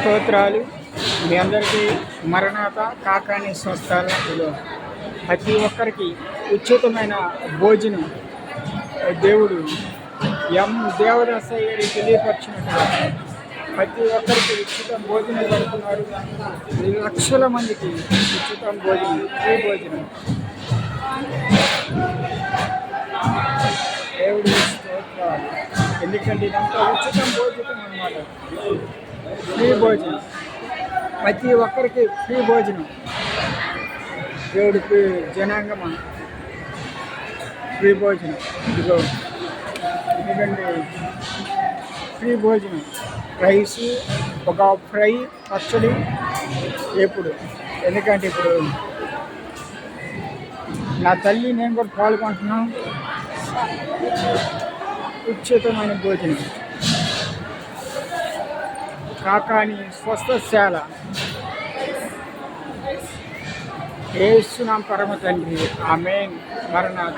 స్తోత్రాలు. మీ అందరికీ మరణాత కాకాని స్వస్థాలలో ప్రతి ఒక్కరికి ఉచితమైన భోజనం దేవుడు దేవదాసయ్య గారికి తెలియపరిచినట్టుగా ప్రతి ఒక్కరికి ఉచిత భోజనం పెడుతున్నారు. లక్షల మందికి ఉచిత భోజనం, ఫ్రీ భోజనం. దేవుడు స్తోత్రాలు. ఎందుకంటే ఇదంతా ఉచిత భోజనం అన్నమాట. ఫ్రీ భోజనం, ప్రతి ఒక్కరికి ఫ్రీ భోజనం. దేవుడికి జనాంగమా ఫ్రీ భోజనం. ఇదిగో ఎందుకంటే ఫ్రీ భోజనం, రైస్, ఒక ఫ్రై, పచ్చడి ఎప్పుడు. ఎందుకంటే ఇప్పుడు నా తల్లి నేను కూడా పాల్గొంటున్నాం. ఉచితమైన భోజనం కాకాని స్వస్థశాల. యేసు నామ పరమ తండ్రి. ఆమేన్. మరణాత.